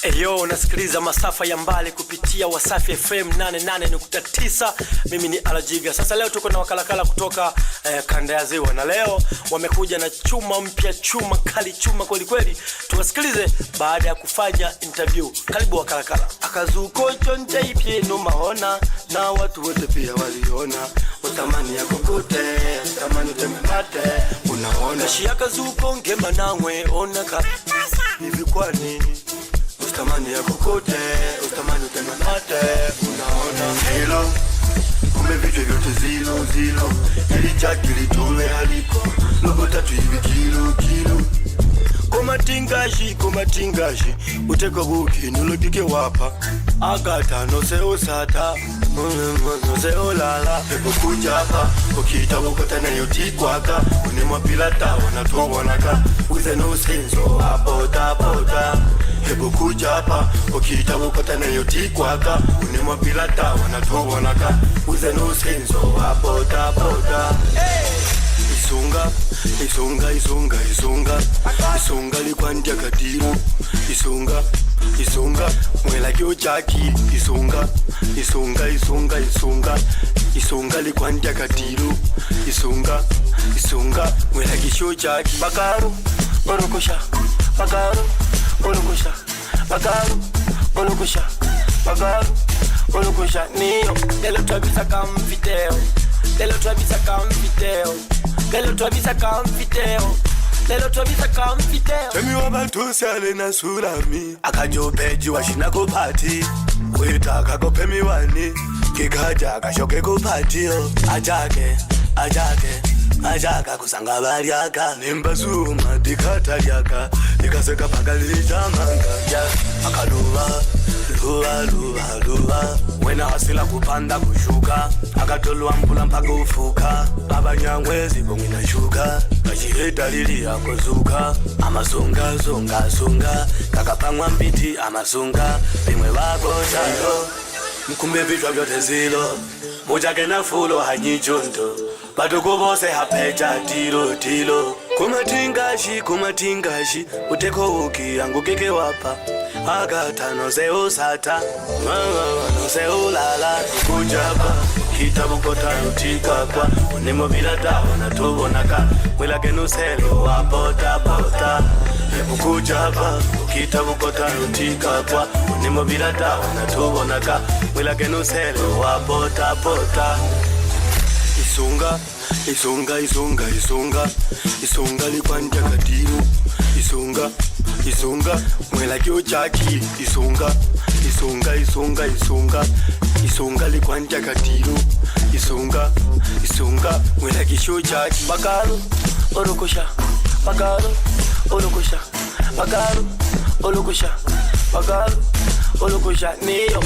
Eyo, unasikiliza masafa ya mbali kupitia Wasafi FM 88.9. Mimi ni Alajiga. Sasa leo tuko na wakalakala kutoka kanda ya Ziwa, na leo wamekuja na chuma mpya, chuma kali, chuma kweli kweli. Tuwasikilize baada ya kufanya interview. Karibu wakalakala. Akazuko chonje ipye no mahona na watu wote pia waliona. Utamani ya kukote, utamani tememate, unaona. Kashi akazuko ngema nawe onaka. Hivi kwa nini? Utamani ya kukote, utamani tememate, unaona. Hilo, kumbe vitu vyote zilo hili chaki litume haliko logo tatu hivi kilo Komatingashi uteko buki nulodike wapa agata no se osata no se olala pepo kujapa okita wokota na yotikwaka unema pilata wanatobonaka uze no senso apota pepo kujapa okita wokota na yotikwaka unema pilata wanatobonaka uze no senso apota. Isonga likwandya katiro. Isonga mwela kyo chaki. Isonga likwandya katiro. Isonga mwela kisho chaki. Bakaru olokosha. Niyo lelo twabisa kamfiteo. Lelo twabisa kamfiteo. Temi wabantu sale na surami. Akajopeji washina kupati. Wita kakopemi wani. Kikaja kashoke kupati. Ajaka kusanga baliaka. Nimbazuma dikata yaka. Nikaseka pakalita manga. Akaluwa luwa wena hasila kupanda kushuka akatolwa mpula mpaka ufuka abanyangwezi bongina shuka kachiheta lili yakozuka amazonga kakapangwa mpiti amazunga bimwe bakozayo mkumbe vitwa vyote zilo mujake na fulo hanyijonto batuko bose hapeja tilo kumatingashi uteko uki yangu keke wapa agata no se osata no se olala kujaba kitabu kota utika kwa unemo bilata wanatobonaka mwela kenu selo apota kujaba kitabu kota utika kwa unemo bilata wanatobonaka mwela kenu selo apota. Isonga likwandya katiro. Isonga mwela kyo chaki. Isonga likwandya katiro. Isonga mwela kisho chaki. Bakaru olokosha. Niyo